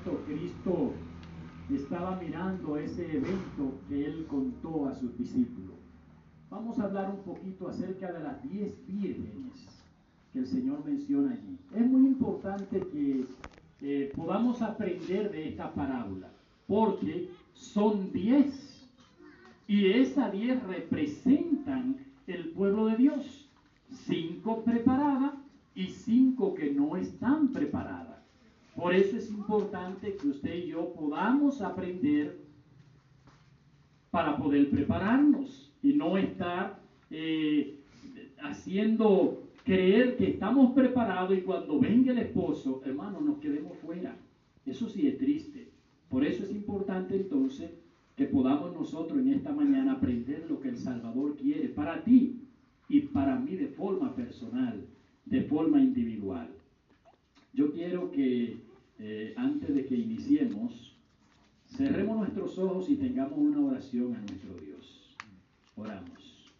momento Cristo estaba mirando ese evento que Él contó a sus discípulos. Vamos a hablar un poquito acerca de las 10 vírgenes que el Señor menciona allí. Es muy importante que podamos aprender de esta parábola, porque son 10, y esas 10 representan el pueblo de Dios. 5 preparadas y 5 que no están preparadas. Por eso es importante que usted y yo podamos aprender para poder prepararnos y no estar haciendo creer que estamos preparados y cuando venga el esposo, hermano, nos quedemos fuera. Eso sí es triste. Por eso es importante entonces que podamos nosotros en esta mañana aprender lo que el Salvador quiere para ti y para mí de forma personal, de forma individual. Yo quiero que antes de que iniciemos, cerremos nuestros ojos y tengamos una oración a nuestro Dios. Oramos.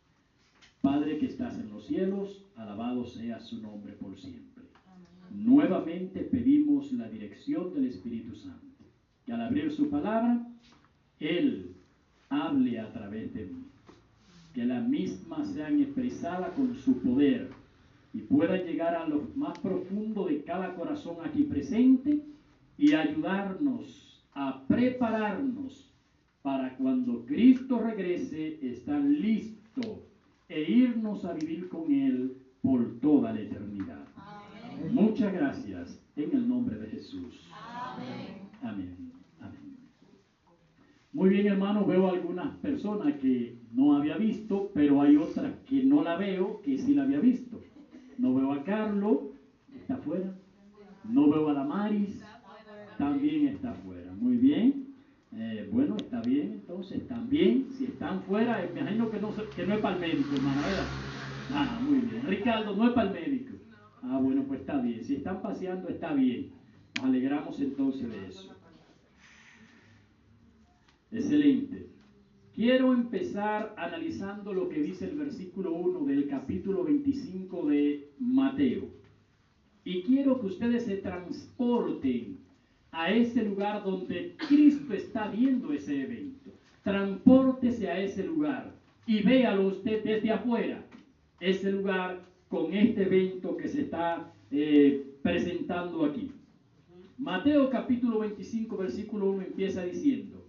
Padre que estás en los cielos, alabado sea su nombre por siempre. Nuevamente pedimos la dirección del Espíritu Santo, que al abrir su palabra, Él hable a través de mí, que la misma sea expresada con su poder y pueda llegar a lo más profundo de cada corazón aquí presente y ayudarnos a prepararnos para cuando Cristo regrese, estar listo e irnos a vivir con Él por toda la eternidad. Amén. Muchas gracias en el nombre de Jesús. Amén. Amén. Amén. Muy bien, hermanos, veo algunas personas que no había visto, pero hay otras que no la veo, que sí la había visto. No veo a Carlos, está afuera. No veo a Damaris, también está afuera. Muy bien. Bueno, está bien, entonces también. Si están fuera, me imagino que no es para el médico, hermana, ¿verdad? Ah, muy bien. Ricardo, no es para el médico. Ah, bueno, pues está bien. Si están paseando, está bien. Nos alegramos entonces de eso. Excelente. Quiero empezar analizando lo que dice el versículo 1 del capítulo 25 de Mateo. Y quiero que ustedes se transporten a ese lugar donde Cristo está viendo ese evento. Transpórtese a ese lugar y véalo usted desde afuera. Ese lugar con este evento que se está presentando aquí. Mateo capítulo 25 versículo 1 empieza diciendo: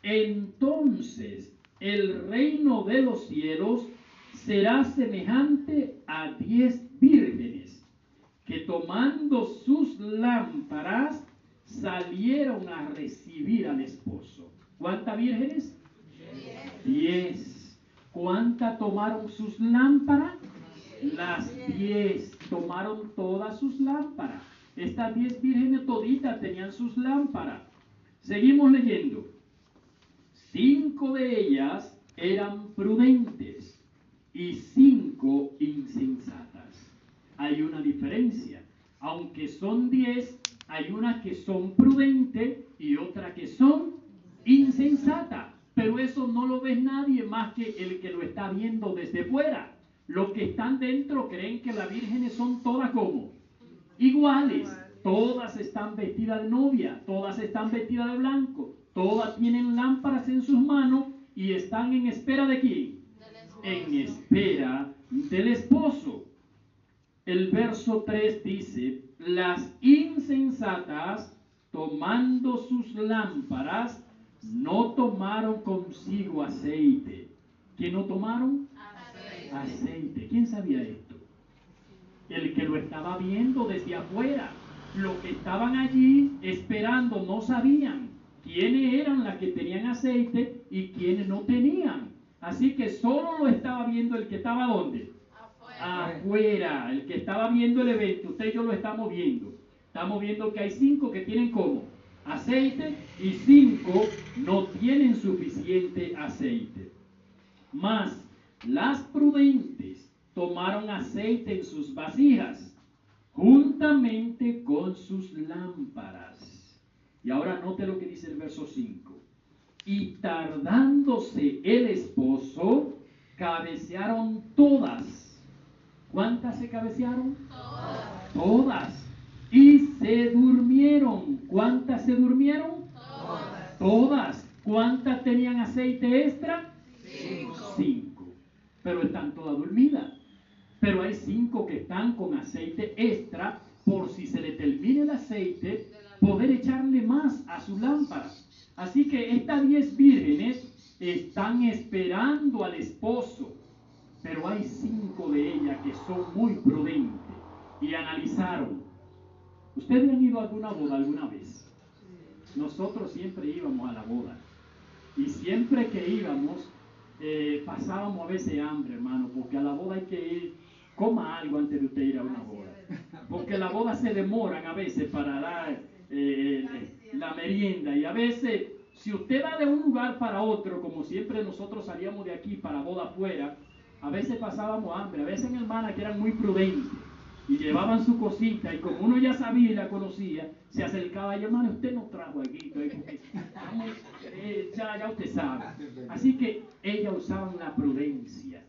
entonces el reino de los cielos será semejante a 10 vírgenes que tomando sus lámparas salieron a recibir al esposo. ¿Cuántas vírgenes? 10. ¿Cuántas tomaron sus lámparas? Las 10. Tomaron todas sus lámparas. Estas 10 vírgenes toditas tenían sus lámparas. Seguimos leyendo. 5 de ellas eran prudentes y 5 insensatas. Hay una diferencia. Aunque son 10, hay unas que son prudentes y otras que son insensatas. Pero eso no lo ve nadie más que el que lo está viendo desde fuera. Los que están dentro creen que las vírgenes son todas como iguales. Todas están vestidas de novia, todas están vestidas de blanco, todas tienen lámparas en sus manos y están en espera ¿de quién? En espera del esposo. El verso 3 dice: las insensatas, tomando sus lámparas, no tomaron consigo aceite. ¿Qué no tomaron? Aceite. ¿Quién sabía esto? El que lo estaba viendo desde afuera. Los que estaban allí esperando no sabían quiénes eran las que tenían aceite y quiénes no tenían. Así que solo lo estaba viendo el que estaba ¿dónde? Afuera. El que estaba viendo el evento. Usted y yo lo estamos viendo. Estamos viendo que hay 5 que tienen como aceite y 5 no tienen suficiente aceite. Mas las prudentes tomaron aceite en sus vasijas juntamente con sus lámparas. Y ahora note lo que dice el verso 5. Y tardándose el esposo, cabecearon todas. ¿Cuántas se cabecearon? Todas. Y se durmieron. ¿Cuántas se durmieron? Todas. Todas. ¿Cuántas tenían aceite extra? 5. 5. Pero están todas dormidas. Pero hay 5 que están con aceite extra por si se le termina el aceite, poder echarle más a su lámpara. Así que estas 10 vírgenes están esperando al esposo, pero hay 5 de ellas que son muy prudentes y analizaron. ¿Ustedes han ido a alguna boda alguna vez? Nosotros siempre íbamos a la boda y siempre que íbamos pasábamos a veces hambre, hermano, porque a la boda hay que ir, coma algo antes de usted ir a una boda, porque la boda se demoran a veces para dar la merienda, y a veces si usted va de un lugar para otro, como siempre nosotros salíamos de aquí para boda afuera, a veces pasábamos hambre. A veces mi hermana, que eran muy prudentes y llevaban su cosita, y como uno ya sabía y la conocía, se acercaba y hermano, usted no trajo aquí, ya usted sabe. Así que ellas usaban la prudencia.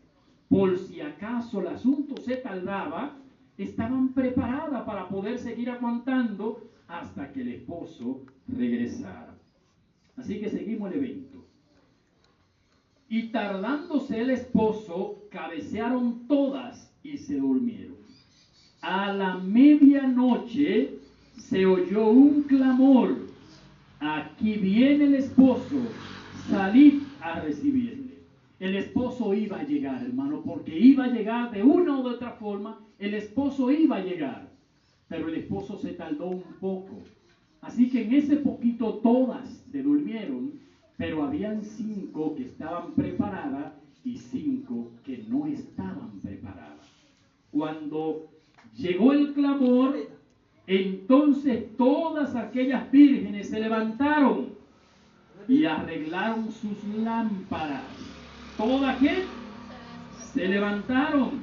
Por si acaso el asunto se tardaba, estaban preparadas para poder seguir aguantando hasta que el esposo regresara. Así que seguimos el evento. Y tardándose el esposo, cabecearon todas y se durmieron. A la medianoche se oyó un clamor: aquí viene el esposo, salid a recibirle. El esposo iba a llegar, hermano, porque iba a llegar de una u otra forma. El esposo iba a llegar, pero el esposo se tardó un poco. Así que en ese poquito todas se durmieron, pero habían 5 que estaban preparadas y 5 que no estaban preparadas. Cuando llegó el clamor, entonces todas aquellas vírgenes se levantaron y arreglaron sus lámparas. ¿Todas qué? Se levantaron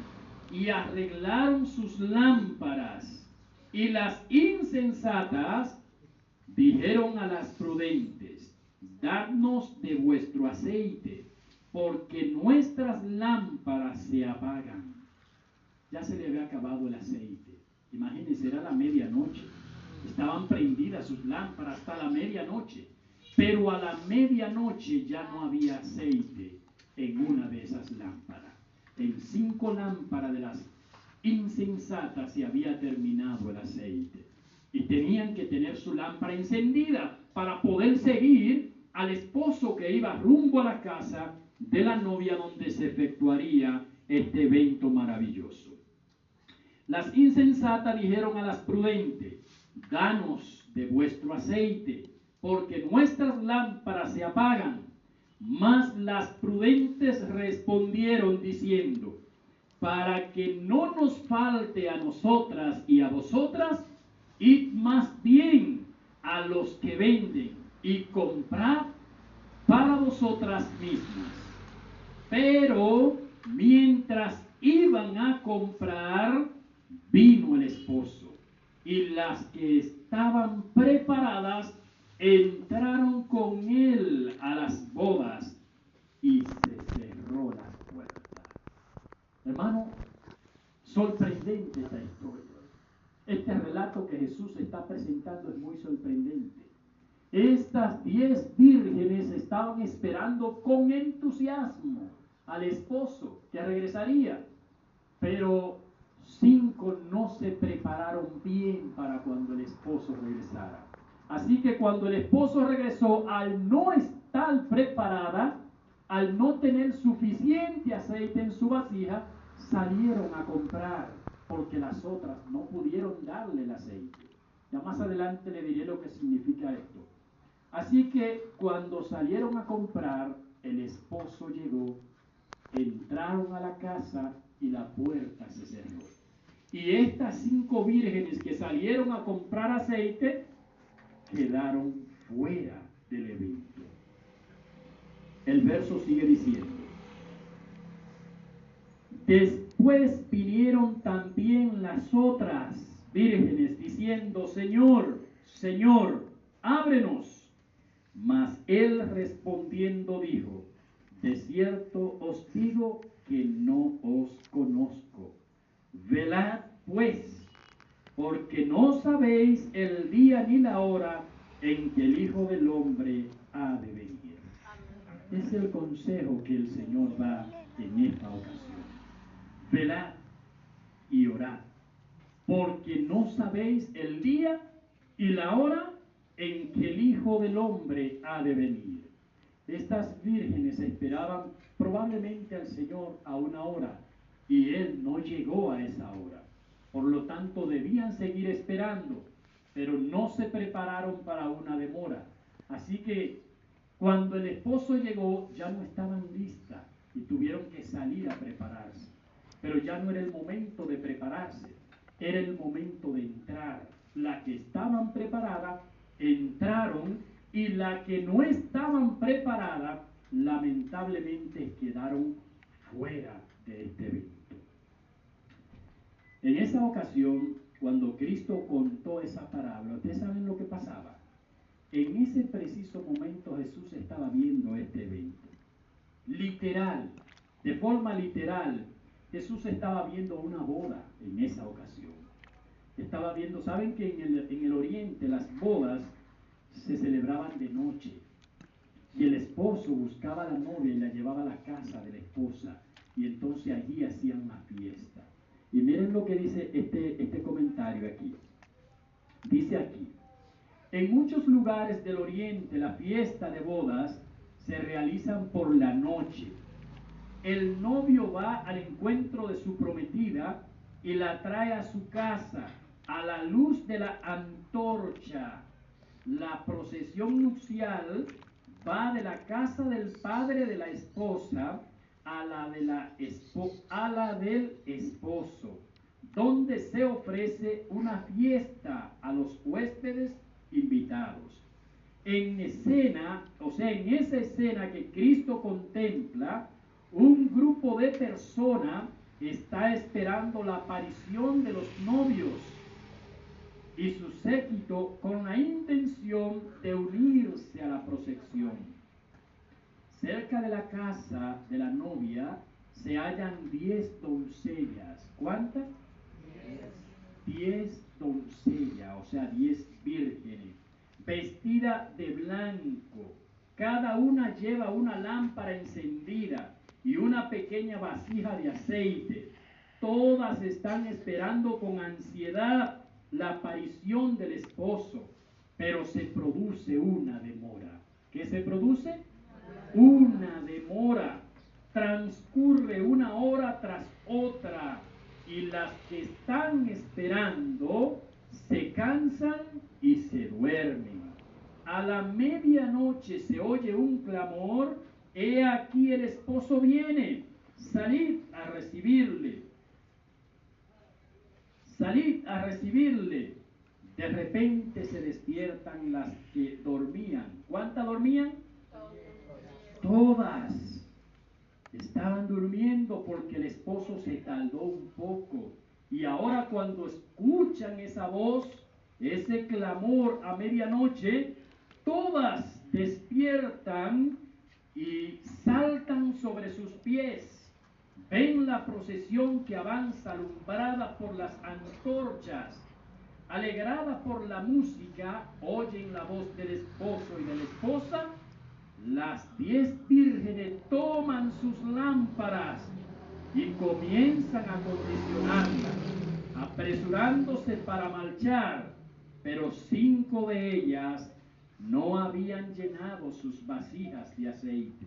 y arreglaron sus lámparas. Y las insensatas dijeron a las prudentes: dadnos de vuestro aceite, porque nuestras lámparas se apagan. Ya se le había acabado el aceite. Imagínense, era la medianoche. Estaban prendidas sus lámparas hasta la medianoche. Pero a la medianoche ya no había aceite en una de esas lámparas. En 5 lámparas de las insensatas se había terminado el aceite. Y tenían que tener su lámpara encendida para poder seguir al esposo que iba rumbo a la casa de la novia, donde se efectuaría este evento maravilloso. Las insensatas dijeron a las prudentes: danos de vuestro aceite, porque nuestras lámparas se apagan. Mas las prudentes respondieron diciendo: para que no nos falte a nosotras y a vosotras, id más bien a los que venden y comprad para vosotras mismas. Pero mientras iban a comprar, vino el esposo, y las que estaban preparadas entraron con él a las bodas, y se cerró la puerta. Hermano, sorprendente esta historia. Este relato que Jesús está presentando es muy sorprendente. Estas 10 vírgenes estaban esperando con entusiasmo al esposo que regresaría, pero 5 no se prepararon bien para cuando el esposo regresara. Así que cuando el esposo regresó, al no estar preparada, al no tener suficiente aceite en su vasija, salieron a comprar, porque las otras no pudieron darle el aceite. Ya más adelante le diré lo que significa esto. Así que cuando salieron a comprar, el esposo llegó, entraron a la casa y la puerta se cerró. Y estas 5 vírgenes que salieron a comprar aceite quedaron fuera del evento. El verso sigue diciendo: después vinieron también las otras vírgenes diciendo: Señor, Señor, ábrenos. Mas él respondiendo dijo: de cierto os digo que no os conozco. Velad pues, porque no sabéis el día ni la hora en que el Hijo del Hombre ha de venir. Es el consejo que el Señor da en esta ocasión. Velad y orad, porque no sabéis el día y la hora en que el Hijo del Hombre ha de venir. Estas vírgenes esperaban probablemente al Señor a una hora, y Él no llegó a esa hora. Por lo tanto, debían seguir esperando, pero no se prepararon para una demora. Así que cuando el esposo llegó, ya no estaban listas y tuvieron que salir a prepararse. Pero ya no era el momento de prepararse, era el momento de entrar. La que estaban preparadas entraron, y la que no estaban preparadas lamentablemente quedaron fuera de este evento. En esa ocasión, cuando Cristo contó esa parábola, ¿ustedes saben lo que pasaba? En ese preciso momento Jesús estaba viendo este evento. Literal, de forma literal, Jesús estaba viendo una boda en esa ocasión. Estaba viendo, saben que en el oriente las bodas se celebraban de noche, y el esposo buscaba a la novia y la llevaba a la casa de la esposa, y entonces allí hacían una fiesta. Y miren lo que dice este comentario aquí. Dice aquí: en muchos lugares del oriente la fiesta de bodas se realizan por la noche. El novio va al encuentro de su prometida y la trae a su casa a la luz de la antorcha. La procesión nupcial va de la casa del padre de la esposa a la del esposo, donde se ofrece una fiesta a los huéspedes invitados. En escena, o sea, en esa escena que Cristo contempla, un grupo de personas está esperando la aparición de los novios y su séquito con la intención de unirse a la procesión. Cerca de la casa de la novia se hallan 10 doncellas. ¿Cuántas? 10 doncellas, o sea, 10 vírgenes, vestidas de blanco. Cada una lleva una lámpara encendida y una pequeña vasija de aceite. Todas están esperando con ansiedad la aparición del esposo, pero se produce una demora. ¿Qué se produce? Una demora. Transcurre una hora tras otra, y las que están esperando se cansan y se duermen. A la medianoche se oye un clamor: he aquí el esposo viene, salid a recibirle. Salid a recibirle. De repente se despiertan las que dormían. ¿Cuántas dormían? Todas. Estaban durmiendo porque el esposo se tardó un poco. Y ahora cuando escuchan esa voz, ese clamor a medianoche, todas despiertan y saltan sobre sus pies. Ven la procesión que avanza alumbrada por las antorchas. Alegrada por la música, oyen la voz del esposo y de la esposa. Las 10 vírgenes toman sus lámparas y comienzan a condicionarlas, apresurándose para marchar, pero 5 de ellas no habían llenado sus vasijas de aceite.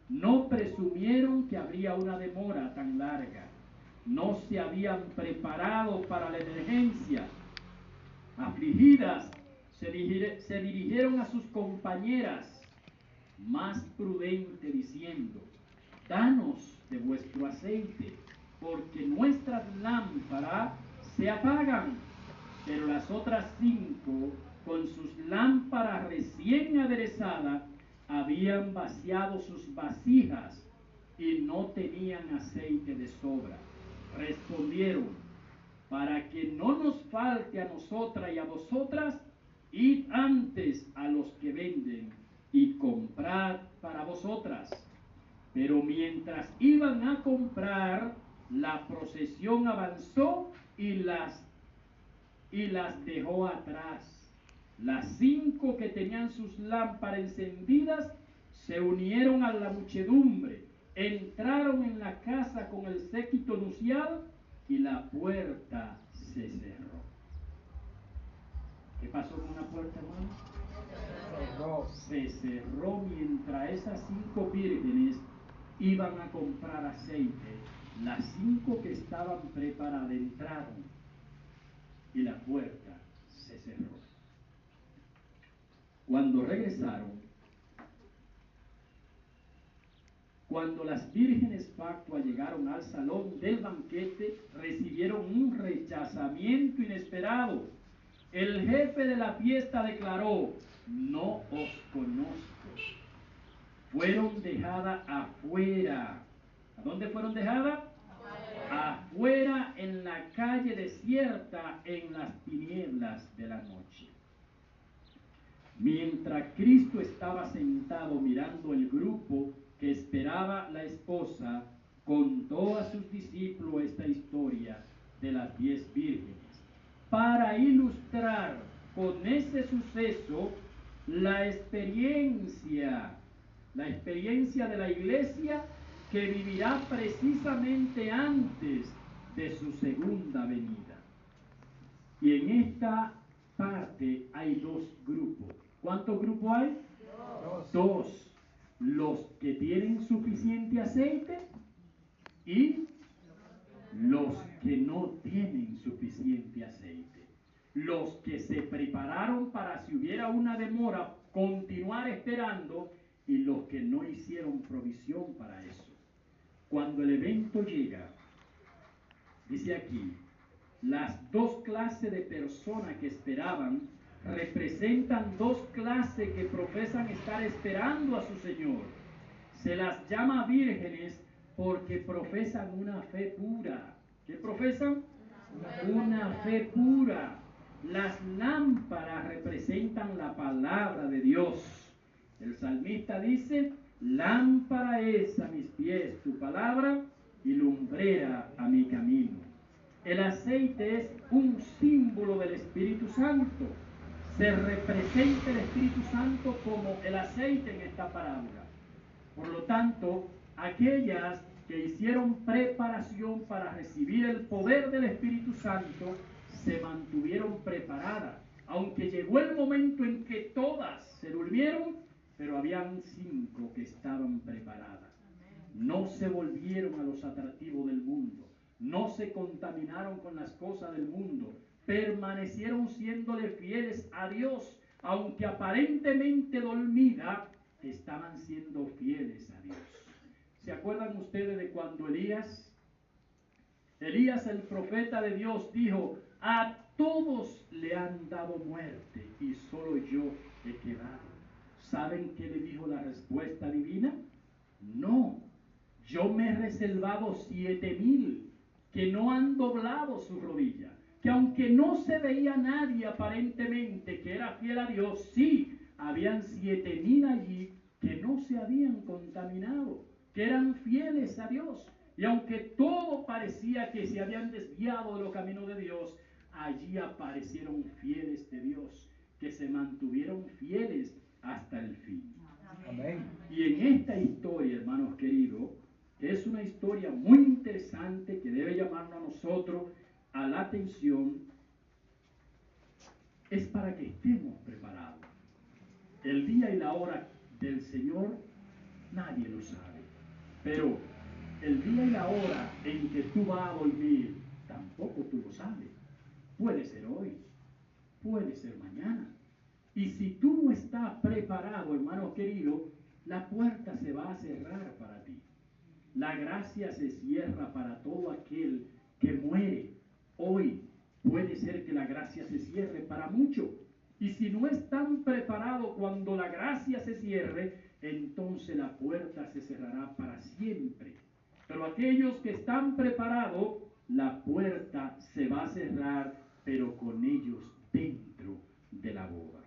No presumieron que habría una demora tan larga. No se habían preparado para la emergencia. Afligidas, se dirigieron a sus compañeras más prudente, diciendo: danos de vuestro aceite, porque nuestras lámparas se apagan. Pero las otras 5, con sus lámparas recién aderezadas, habían vaciado sus vasijas y no tenían aceite de sobra. Respondieron: para que no nos falte a nosotras y a vosotras, id antes a los que venden y comprad para vosotras. Pero mientras iban a comprar, la procesión avanzó y las dejó atrás. Las 5 que tenían sus lámparas encendidas se unieron a la muchedumbre, entraron en la casa con el séquito nupcial y la puerta se cerró. ¿Qué pasó con la puerta, hermano? Se cerró mientras esas 5 vírgenes iban a comprar aceite. Las 5 que estaban preparadas entraron y la puerta se cerró. Cuando regresaron, cuando las vírgenes factuas llegaron al salón del banquete, recibieron un rechazamiento inesperado. El jefe de la fiesta declaró: no os conozco. Fueron dejadas afuera. ¿A dónde fueron dejadas? Afuera, en la calle desierta, en las tinieblas de la noche. Mientras Cristo estaba sentado mirando el grupo que esperaba la esposa, contó a sus discípulos esta historia de las 10 vírgenes, para ilustrar con ese suceso la experiencia de la iglesia que vivirá precisamente antes de su segunda venida. Y en esta parte hay 2 grupos. ¿Cuántos grupos hay? 2. Los que tienen suficiente aceite y los que no tienen suficiente aceite. Los que se prepararon para, si hubiera una demora, continuar esperando, y los que no hicieron provisión para eso. Cuando el evento llega, dice aquí, las 2 clases de personas que esperaban representan 2 clases que profesan estar esperando a su Señor. Se las llama vírgenes porque profesan una fe pura. ¿Qué profesan? Una fe pura. Las lámparas representan la palabra de Dios. El salmista dice: lámpara es a mis pies tu palabra y lumbrera a mi camino. El aceite es un símbolo del Espíritu Santo. Se representa el Espíritu Santo como el aceite en esta parábola. Por lo tanto, aquellas que hicieron preparación para recibir el poder del Espíritu Santo se mantuvieron preparadas, aunque llegó el momento en que todas se durmieron, pero habían 5 que estaban preparadas. No se volvieron a los atractivos del mundo, no se contaminaron con las cosas del mundo, permanecieron siéndole fieles a Dios, aunque aparentemente dormida, estaban siendo fieles a Dios. ¿Se acuerdan ustedes de cuando Elías, el profeta de Dios, dijo: a todos le han dado muerte y solo yo he quedado? ¿Saben qué le dijo la respuesta divina? No, yo me he reservado 7,000 que no han doblado su rodilla, que aunque no se veía nadie aparentemente que era fiel a Dios, sí, habían 7,000 allí que no se habían contaminado, que eran fieles a Dios. Y aunque todo parecía que se habían desviado de los caminos de Dios, allí aparecieron fieles de Dios, que se mantuvieron fieles hasta el fin. Amén. Y en esta historia, hermanos queridos, que es una historia muy interesante que debe llamarnos a nosotros a la atención, es para que estemos preparados. El día y la hora del Señor nadie lo sabe, pero el día y la hora en que tú vas a dormir tampoco tú lo sabes. Puede ser hoy, puede ser mañana. Y si tú no estás preparado, hermano querido, la puerta se va a cerrar para ti. La gracia se cierra para todo aquel que muere. Hoy puede ser que la gracia se cierre para muchos. Y si no están preparados cuando la gracia se cierre, entonces la puerta se cerrará para siempre. Pero aquellos que están preparados, la puerta se va a cerrar, pero con ellos dentro de la boda.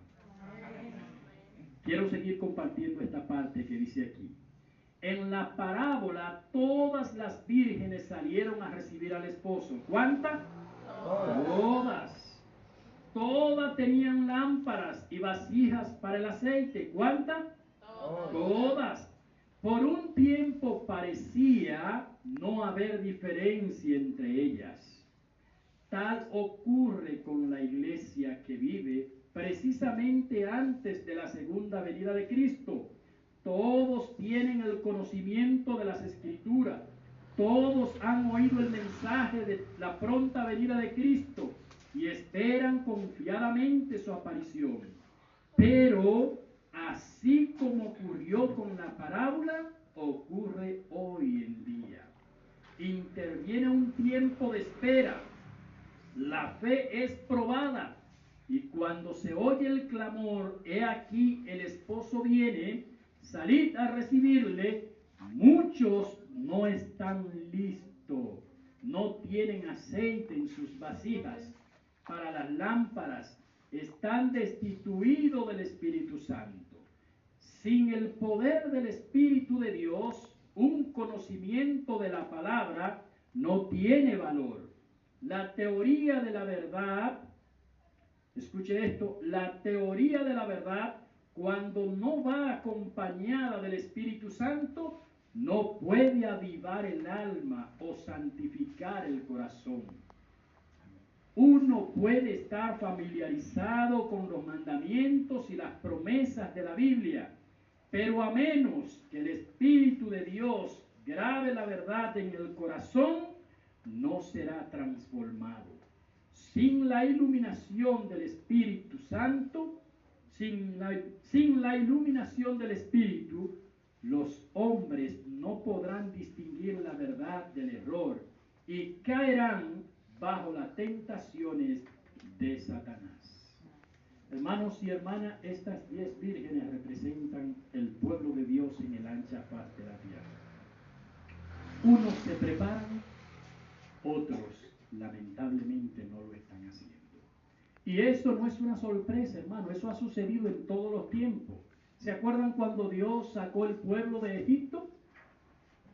Quiero seguir compartiendo esta parte que dice aquí. En la parábola, todas las vírgenes salieron a recibir al esposo. ¿Cuántas? Todas. todas tenían lámparas y vasijas para el aceite. ¿Cuántas? Todas. Por un tiempo parecía no haber diferencia entre ellas. Tal ocurre con la iglesia que vive precisamente antes de la segunda venida de Cristo. Todos tienen el conocimiento de las Escrituras. Todos han oído el mensaje de la pronta venida de Cristo y esperan confiadamente su aparición. Pero, así como ocurrió con la parábola, ocurre hoy en día. Interviene un tiempo de espera. La fe es probada. Y cuando se oye el clamor, he aquí el esposo viene, salid a recibirle. Muchos no están listos, no tienen aceite en sus vasijas para las lámparas, están destituidos del Espíritu Santo. Sin el poder del Espíritu de Dios, un conocimiento de la palabra no tiene valor. La teoría de la verdad, escuche esto, la teoría de la verdad, cuando no va acompañada del Espíritu Santo, no puede avivar el alma o santificar el corazón. Uno puede estar familiarizado con los mandamientos y las promesas de la Biblia, pero a menos que el Espíritu de Dios grabe la verdad en el corazón, no será transformado. Sin la iluminación del Espíritu Santo, sin la iluminación del Espíritu, los hombres no podrán distinguir la verdad del error y caerán bajo las tentaciones de Satanás. Hermanos y hermanas, estas 10 vírgenes representan el pueblo de Dios en el ancha faz de la tierra. Unos se preparan, otros lamentablemente no lo están haciendo. Y eso no es una sorpresa, hermano, eso ha sucedido en todos los tiempos. ¿Se acuerdan cuando Dios sacó el pueblo de Egipto?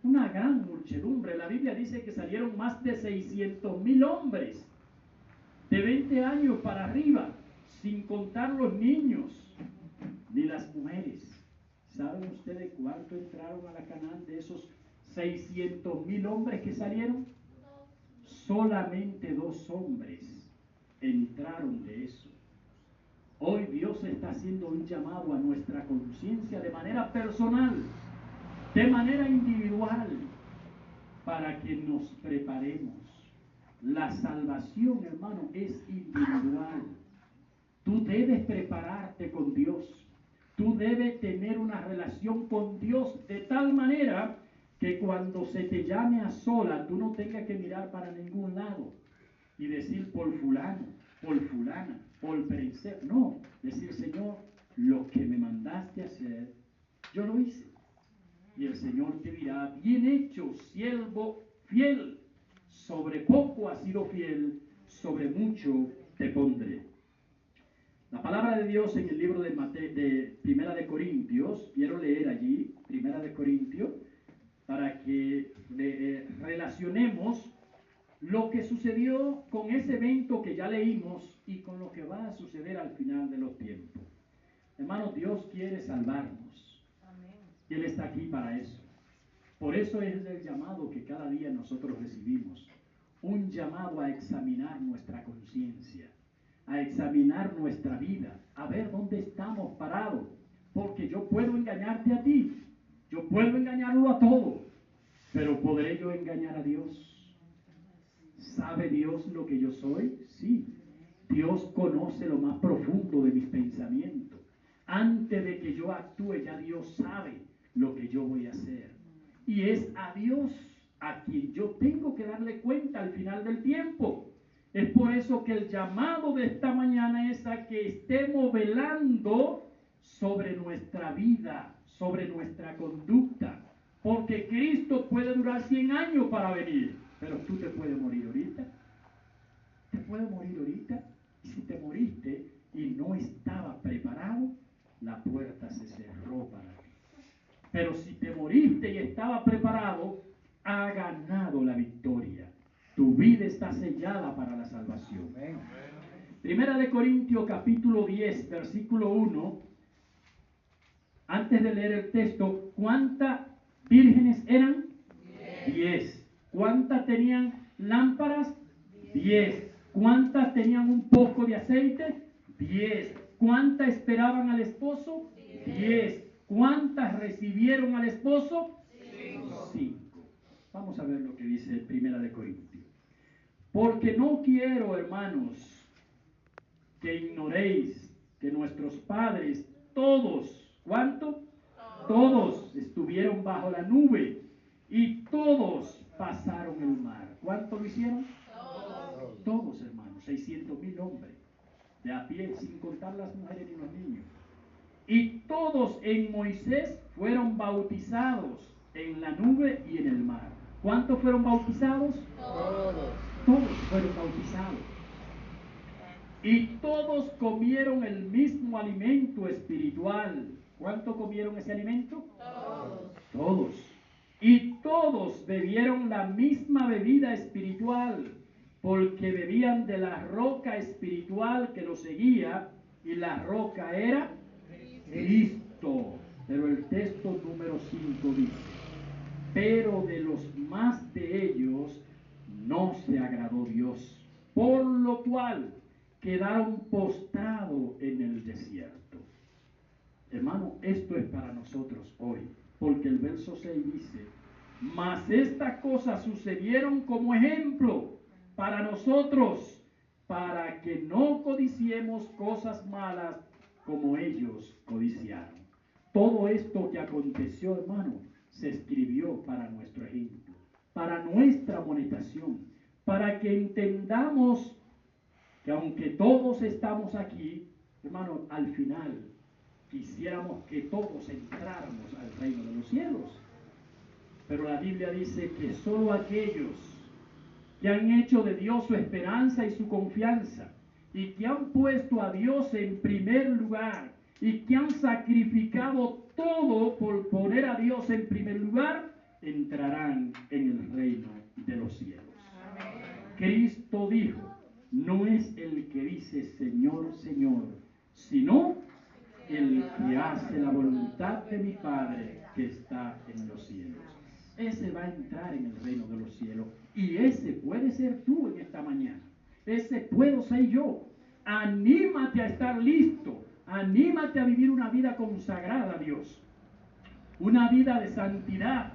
Una gran muchedumbre. La Biblia dice que salieron más de 600,000 hombres de 20 años para arriba, sin contar los niños ni las mujeres. ¿Saben ustedes cuánto entraron a la Canaán de esos 600,000 hombres que salieron? Solamente 2 hombres entraron de eso. Hoy Dios está haciendo un llamado a nuestra conciencia de manera personal, de manera individual, para que nos preparemos. La salvación, hermano, es individual. Tú debes prepararte con Dios. Tú debes tener una relación con Dios de tal manera que cuando se te llame a sola, tú no tengas que mirar para ningún lado y decir por fulano, por fulana, por perecer. No, decir, Señor, lo que me mandaste hacer, yo lo hice. Y el Señor te dirá, bien hecho, siervo fiel. Sobre poco has sido fiel, sobre mucho te pondré. La palabra de Dios en el libro de Primera de Corintios, quiero leer allí, Primera de Corintios, para que relacionemos lo que sucedió con ese evento que ya leímos y con lo que va a suceder al final de los tiempos. Hermanos, Dios quiere salvarnos. Amén. Y Él está aquí para eso. Por eso es el llamado que cada día nosotros recibimos. Un llamado a examinar nuestra conciencia, a examinar nuestra vida, a ver dónde estamos parados. Porque yo puedo engañarte a ti, yo puedo engañarlo a todo, pero ¿podré yo engañar a Dios? ¿Sabe Dios lo que yo soy? Sí. Dios conoce lo más profundo de mis pensamientos. Antes de que yo actúe, ya Dios sabe lo que yo voy a hacer. Y es a Dios a quien yo tengo que darle cuenta al final del tiempo. Es por eso que el llamado de esta mañana es a que estemos velando sobre nuestra vida, sobre nuestra conducta. Porque Cristo puede durar 100 años para venir, pero tú te puedes morir ahorita. Te puedes morir ahorita. Y si te moriste y no estabas preparado, la puerta se cerró para ti. Pero si te moriste y estabas preparado, ha ganado la victoria. Tu vida está sellada para la salvación. Primera de Corintios capítulo 10, versículo 1. Antes de leer el texto, ¿cuántas vírgenes eran? 10. ¿Cuántas tenían lámparas? 10. ¿Cuántas tenían un poco de aceite? 10. ¿Cuántas esperaban al esposo? 10. ¿Cuántas recibieron al esposo? 5. Vamos a ver lo que dice Primera de Corintios. Porque no quiero, hermanos, que ignoréis que nuestros padres, todos, ¿cuánto? Todos estuvieron bajo la nube y todos pasaron el mar. ¿Cuánto lo hicieron? Todos, hermanos, 600,000 hombres de a pie, sin contar las mujeres ni los niños. Y todos en Moisés fueron bautizados en la nube y en el mar. ¿Cuántos fueron bautizados? Todos fueron bautizados. Y todos comieron el mismo alimento espiritual. ¿Cuánto comieron ese alimento? Todos. Y todos bebieron la misma bebida espiritual, porque bebían de la roca espiritual que los seguía, y la roca era Cristo. Pero el texto número 5 dice: pero de los más de ellos no se agradó Dios, por lo cual quedaron postrados en el desierto. Hermano, esto es para nosotros hoy, porque el verso 6 dice: mas estas cosas sucedieron como ejemplo para nosotros, para que no codiciemos cosas malas como ellos codiciaron. Todo esto que aconteció, hermano, se escribió para nuestro ejemplo, para nuestra amonestación, para que entendamos que aunque todos estamos aquí, hermano, al final quisiéramos que todos entráramos al reino de los cielos. Pero la Biblia dice que solo aquellos que han hecho de Dios su esperanza y su confianza, y que han puesto a Dios en primer lugar, y que han sacrificado todo por poner a Dios en primer lugar, entrarán en el reino de los cielos. Amén. Cristo dijo: no es el que dice Señor, Señor, sino el que hace la voluntad de mi Padre que está en los cielos. Ese va a entrar en el reino de los cielos, y ese puede ser tú en esta mañana. Ese puedo ser yo. Anímate a estar listo. Anímate a vivir una vida consagrada a Dios, una vida de santidad,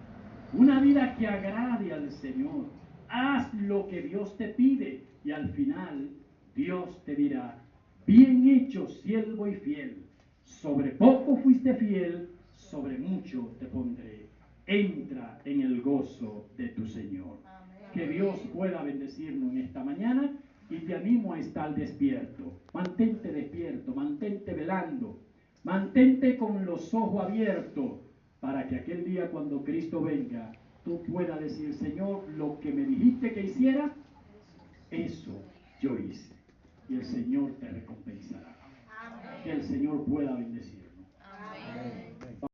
una vida que agrade al Señor. Haz lo que Dios te pide, y al final Dios te dirá: bien hecho, siervo y fiel. Sobre poco fuiste fiel, sobre mucho te pondré. Entra en el gozo de tu Señor. Amén. Que Dios pueda bendecirnos en esta mañana, y te animo a estar despierto. Mantente despierto, mantente velando, mantente con los ojos abiertos, para que aquel día cuando Cristo venga, tú puedas decir: Señor, lo que me dijiste que hiciera, eso yo hice. Y el Señor te recompensará. Amén. Que el Señor pueda bendecirnos. Amén.